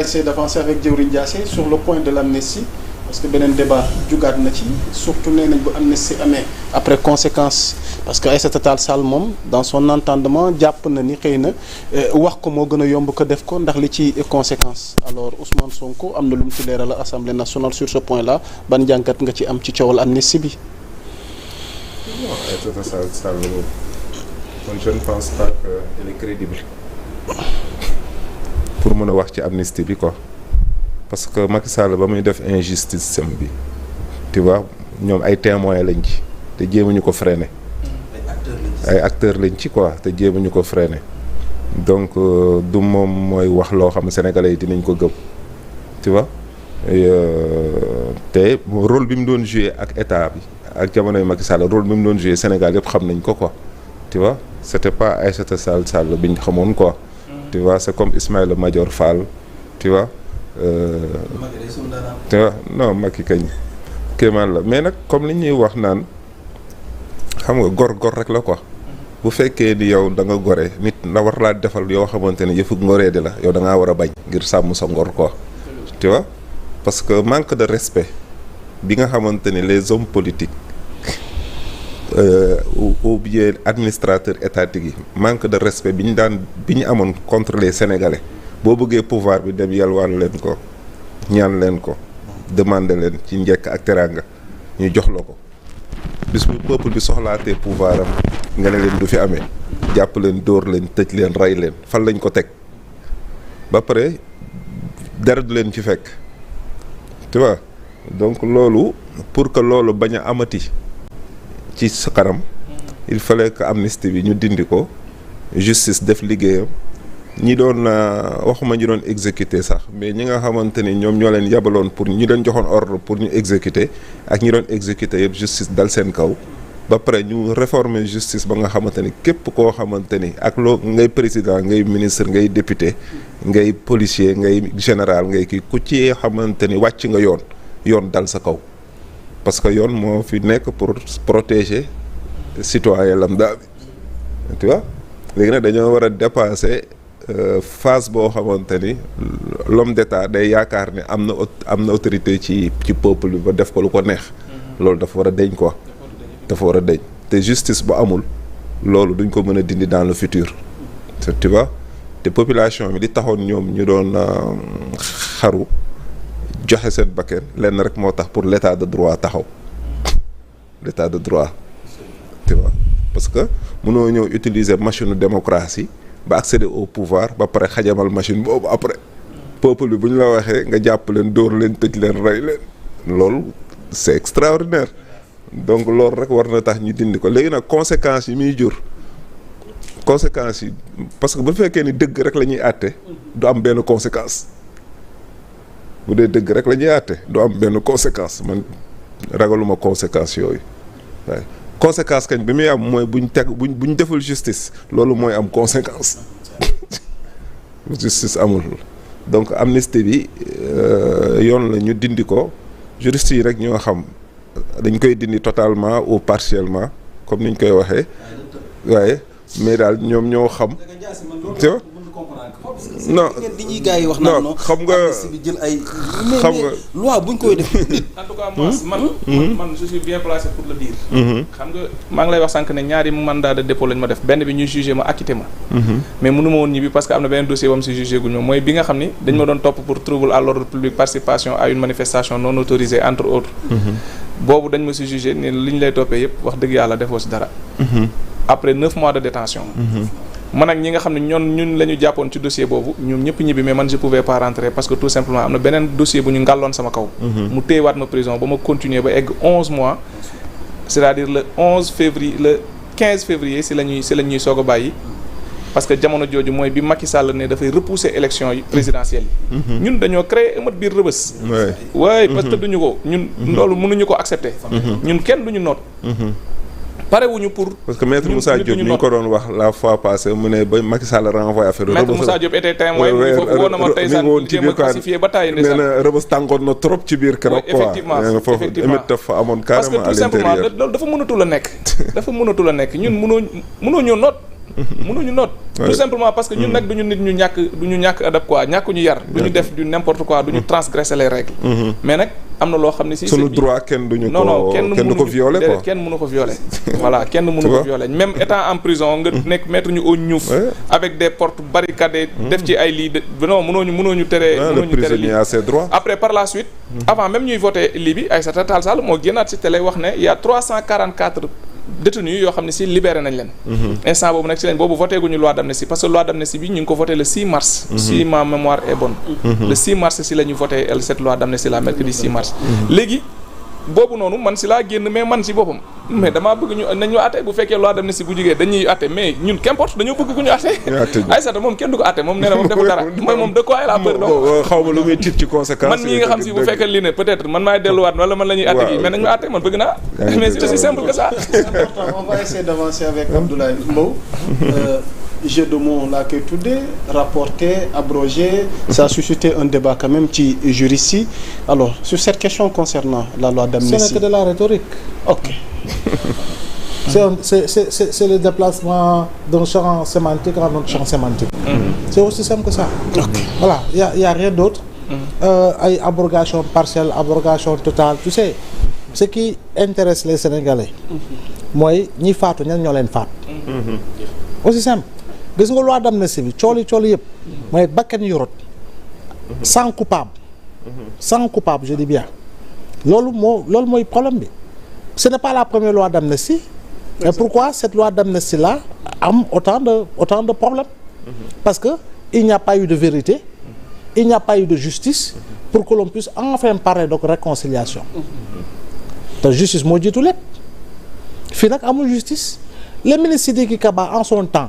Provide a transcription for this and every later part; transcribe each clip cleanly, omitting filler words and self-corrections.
essayer d'avancer avec Dieuwrine Diassé sur le point de l'amnistie parce que beneen débat jugaat na ci surtout nee nañ bu amnistie amee après conséquence parce que Aïssata Tall Sall moom dans son entendement jàpp na ni xëy na wax ko moo gën a yomb ko def ko ndax li ci conséquence alors Ousmane Sonko am na lu mu ci leeral à Assemblée nationale sur ce point là ban jàngat nga ci am ci coowal amnistie bi. non Aïssata Tall Sall man je ne pense pas qu'elle est crédible pour mën a wax ci amnistie bi quoi. parce que Macky Sall ba muy def injustice sem bi tu vois ñoom ay témoins lañ ci te jéemuñu ko freiner. ay acteurs lañ ci quoi te jéemuñu ko freiner donc du moom mooy wax loo xam ne sénégalais yi dinañ ko gëm tu vois te rôle bi mu doon joué ak état bi ak jamonoy Macky Sall rôle bi mu doon joué Sénégal yëpp xam nañ ko quoi tu vois c'était pas Aïssata Tall Sall biñ xamoon quoi. tu vois c'est comme Ismaïla Madior Fall tu vois. te non Macky kañ kéemaan la mais nag comme li ñuy wax naan xam nga gor rek la quoi bu fekkee ni yow da nga gore nit na war laa defal yoo xamante ne yëfu ngoree di la yow da ngaa war a bañ ngir sàmm sa ngor quoi tu vois parce que manque de respect bi nga xamante ni les hommes politiques ou bien administrateurs étatiques yi manque de respect bi ñu amoon contre les Sénégalais boo bëggee pouvoir bi dem yalwaan leen ko ñaan leen ko demander leen ci njëkk ak teraanga ñu jox la ko bis bu peuple bi soxlaatee pouvoir am nga ne leen du fi amee jàpp leen dóor leen tëj leen rey leen fan lañ ko teg ba pare dara du leen ci fekk tu vois donc loolu pour que loolu bañ a amati ci sa kanam il fallait que amnistie bi ñu dindi ko justice def liggéeyam ñi doon waxuma ñi doon exécuter sax mais ñi nga xamante ni ñoom ñoo leen yabaloon pour ñi leen joxoon ordre pour ñu exécuter ak ñi doon exécuter yëpp justice dal seen kaw ba pare ñu réformer justice ba nga xamante ni képp koo xamante ni ak loo ngay président ngay ministre ngay député ngay policier ngay général ngay kii ku ci xamante ni wàcc nga yoon dal sa kaw parce que yoon moo fi nekk pour protéger citoyen lambda bi tu vois léegi nag dañoo war a dépasser phase boo xamante ni l'homme d'état day yaakaar ne am na autorité ci peuple bi ba def ko lu ko neex loolu dafa war a deñ quoi dafa war a deñ te justice bu amul loolu duñ ko mën a dindi dans le futur tu vois te population bi li taxoon ñoom ñu doon xaru joxe seen bakkan lenn rek moo tax pour l'état de droit taxaw l'état de droit tu vois parce que mënoo ñëw utiliser machine démocratie ba accéder au pouvoir ba pare xajamal machine boobu après peuple bi bu ñu la waxee nga jàpp leen dóor leen tëj leen rey leen loolu c'est extraordinaire donc loolu rek war na tax ñu dindi ko léegi nag conséquences yi muy jur conséquences yi parce que bu fekkee ni dëgg rek la ñuy àtte du am benn conséquence bu dee dëgg rek la ñuy àtte du am benn conséquence man ragaluma conséquences yooyu waaye conséquence kañ bi muy am mooy buñ deful justice loolu mooy am conséquence justice amul donc amnistie bi yoon la ñu dindi ko juristes yi rek ñoo xam dañ koy dindi totalement ou partiellement comme niñ koy waxee waaye mais daal ñoom ñoo xam tu vois non non xam nga jël ay xam nga loi buñ koy def en tout cas man je suis bien placé pour le dire xam nga maa ngi lay wax sànq ne ñaari mandat de dépôt lañ ma def benn bi ñuy jugé ma acquitté ma mais mënu ma woon ñibbi parce que am na beneen dossier bam si jugé guñ ma mooy bi nga xam ni dañ ma doon topp pour trouble à l'ordre public participation à une manifestation non autorisée entre autres boobu dañ ma si jugé ne li ñu lay toppee yëpp wax dëgg yàlla defoo si dara après 9 mois de détention man ak ñi nga xam ne ñun la ñu jàppoon ci dossier boobu ñoom ñëpp ñibbi mais man je pouvais pas rentrer parce que tout simplement am na beneen dossier bu ñu ngàlloon sama kaw mu téyewaat ma prison ba ma continuer ba egg 11 mois c'est-à-dire le 15 février si la ñuy soog a bàyyi parce que jamono jooju mooy bi Macky Sall ne dafay repousser élection yi présidentielle yi ñun dañoo créer émeute biir Rebeuss waaye parce que duñu ko ñun loolu mënuñu ko accepter ñun kenn duñu noot parewuñu pour. parce que maître Moussa Diop ñu ko doon wax la fois passée mu ne ba Macky Sall renvoyé affaire Rebeuss. maître Moussa Diop était témoin foofu woon na ma tey sax jéem a classifié ba tàyyi ne sax nee na Rebeuss tàngoon na trop ci biir keroog quoi effectivement nee na foofu émeute dafa amoon carrément à l'intérieur parce que tout simplement loolu dafa mënatul a nekk dafa mënatul a nekk ñun mënoo ñoo noot mënuñu noot tout simplement parce que ñun nag duñu nit ñu ñàkk adab quoi ñàkk ñu yar duñu def du n'importe quoi duñu transgresser les règles mais nag am na loo xam ne si sunu droit kenn duñu ko non kenn du ko violer quoi kenn mënu ko violer voilà kenn mënu ko violer même étant en prison nga nekk mettre ñu au ñuuf avec des portes barricadées def ci ay lii non mënooñu tere le prisonnier a ses droits après par la suite avant même ñuy voter lii bi Aïssata Tall Sall moo génnaat ci télé wax ne y a 344 détenus yoo xam ne si libéré nañ leen instant boobu nag si lañ boobu voté guñu loi d'amnistie parce que loi d'amnistie bi ñu ngi ko voté le 6 mars si ma mémoire est bonne le 6 mars si la ñu voté cette loi d'amnistie la mercredi 6 mars léegi boobu noonu man si laa génn mais man si boppam mais damaa bëgg ñu nañu àtte bu fekkee loi d'amnistie bu jugee dañuy àtte mais ñun qu'importe dañoo bëgg ku ñu àtte Aïssata moom kenn du ko àtte moom nee na moom defu dara mooy moom de quoi elle a peur donc xaw ma lu muy tiit ci conséquence man mii nga xam si bu fekkee lii ne peut-être man maay delluwaat wala man la ñuy àtte gi mais nañ ma àtte man bëgg naa mais c'est aussi simple que ça c'est important on va essayer d'avancer avec Abdoulaye Mbow jeu de mots laa koy tuddee rapporté abrogé ça a suscité un débat quand même ci juristes yi alors sur cette question concernant la loi d'amnistie ce n'est que de la rhétorique. ok c'est le déplacement d'un champ sémantique à un autre champ sémantique. C'est aussi simple que ça. Voilà, il y a rien d'autre. Ay abrogation partielle, abrogation totale, tu sais ce qui intéresse les Sénégalais mooy ñi faatu ñan ñoo leen faat. Aussi simple. Gis nga loi d'amnistie bi cooli yëpp mooy bakkan yu rot sans coupable je dis bien loolu mooy problème bi. Ce n'est pas la première loi d'amnistie. Mais pourquoi cette loi d'amnistie là am autant de problèmes? Parce que il n'y a pas eu de vérité, il n'y a pas eu de justice pour que l'on puisse enfin parler de réconciliation. te justice moo jiitu lépp fii nag amul justice. Le ministre Sidiki Kaba en son temps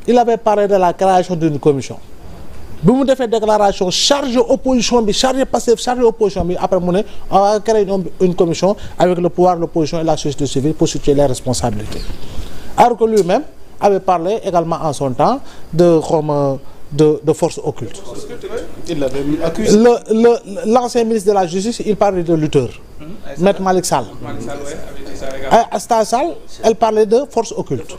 il avait parlé de la création d'une commission bi mu defee déclaration chargé opposition bi chargé Pastef chargé opposition bi après mu ne on va créer une commission avec le pouvoir l'opposition et la société civile pour situer les responsabilités alors que lui-même avait parlé également en son temps de forces occultes. Il l'avait accusé. L'ancien ministre de la justice il parlait de lutteur. Maître Malick Sall. Asta Sall elle parlait de forces occultes.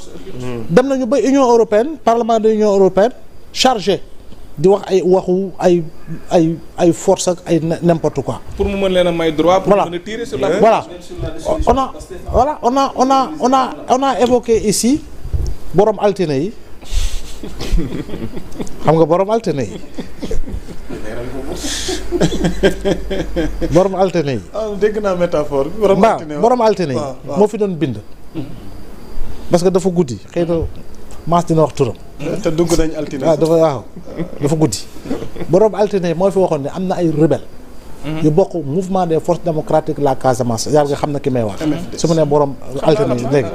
dem nañu ba Union européenne parlement de l'Union européenne chargé di wax ay force ak ay n'importe quoi. pour mu mën leen a may droit. pour mën a tirer sur la. Voilà on a évoqué ici borom altine yi xam nga borom altine yi. borom altine yi. dégg naa métaphore. borom altine yi moo fi doon bind. parce que dafa guddi xëy na maas dina wax turam. te dugg nañ altine. dafa guddi. borom altine yi moo fi waxoon ne am na ay rebelles. yu bokk mouvement des forces démocratiques la Casamance yaa nga xam na ki may wax. su ma nee borom altine yi léegi.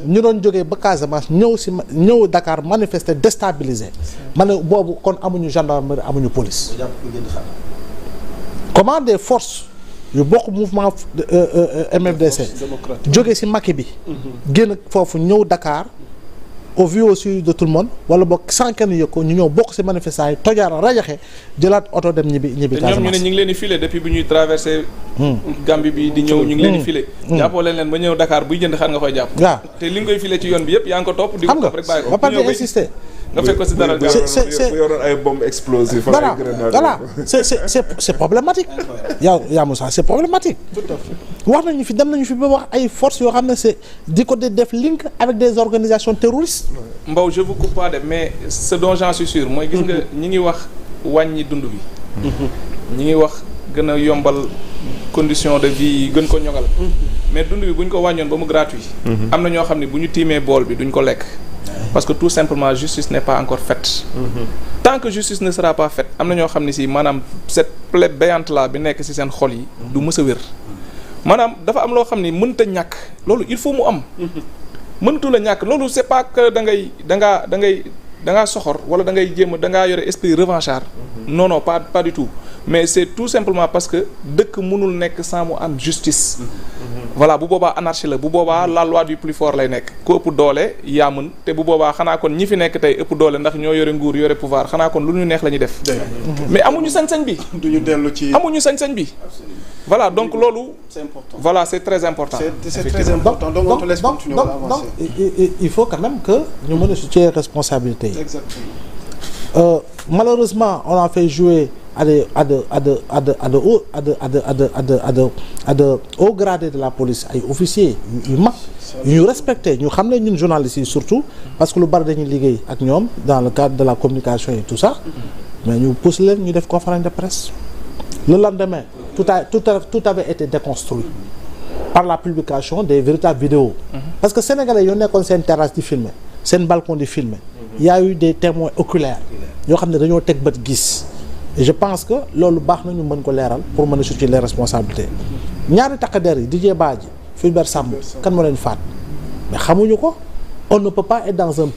ñu doon jógee ba Casamance ñëw Dakar manifester déstabiliser. ma ne boobu kon amuñu gendarmerie amuñu police. comment des forces yu bokk mouvement MFDC jóge ci Macky bi génn foofu ñëw Dakar au vu aussi de tout le monde wala bokk sans kenn yëg ko ñu ñëw bokk ci manifestants yi tojaara rajaxe jëlaat oto dem ñibbi Casamance. ñoom ñu ne ñu ngi leen di filé depuis bu ñuy traversé Gambie bi di ñëw ñu ngi leen di filé jàppoo leen ba ñëw Dakar buy jënd xar nga koy jàpp. waaw te li nga koy filé ci yoon bi yëpp yaa ngi ko topp di ko topp rek bàyyi ko ba pare di insister nga fekk ko ci dara bu yoroon ay bombes explosives. voilà c'est problématique. yaa Moussa c'est problématique. wax nañu fi dem nañu fi ba wax ay forces yoo xam ne c'est di ko def link avec des organisations terroristes. Mbow je vous coupe pas de mais ce dont j'en suis sûr mooy gis nga ñi ngi wax wàññi dund bi. ñi ngi wax gën a yombal condition de vie yi gën ko ñogal. mais dund bi bu ñu ko wàññoon ba mu gratuit. am na ñoo xam ne bu ñu tiimee bool bi duñ ko lekk. parce que tout simplement justice n'est pas encore faite. Tant que justice ne sera pas faite am na ñoo xam ne si maanaam cette plaie béante là bi nekk ci seen xol yi du mës a wér. maanaam dafa am loo xam ni mënta ñàkk loolu il faut mu am. mëntu la ñàkk loolu c'est pas que da ngaa soxor wala da ngaa yore esprit revanchard. non pas du tout mais c'est tout simplement parce que dëkk mënul nekk sans mu am justice. voilà bu boobaa anarchie la bu boobaa la loi du plus fort lay nekk ku ëpp doole yaa mën te bu boobaa xanaa kon ñi fi nekk tey ëpp doole ndax ñoo yore nguur yore pouvoir xanaa kon lu ñu neex la ñuy def. mais amuñu sañ-sañ bi. duñu dellu ci amuñu sañ-sañ bi. voilà donc loolu. c'est important. Voilà c'est très important. C'est très important donc on te laisse continuer à avancer. donc il faut quand même que ñu mën a situer responsabilité yi. Exactement. Malheureusement on a fait jouer à des hauts gradés de la police ay officiers yu mag yu ñu respecté ñu xam ne ñun journalistes yi surtout parce que lu bari dañuy liggéey ak ñoom dans le cadre de la communication et tout ça mais ñu pousse leen ñu def conférence de presse le lendemain tout avait été déconstruit par la publication des véritables vidéos parce que sénégalais yoo nekkoon seen terrasse di filmer seen balcon di filmer il y a eu des témoins oculaires yoo xam ne dañoo teg bët gis et je pense que loolu baax na ñu mën ko leeral pour mën a situer les responsabilités ñaari takk der yi Didier Badji Fulbert Sambou kan moo leen faat mais xamuñu ko on ne peut pas être dans un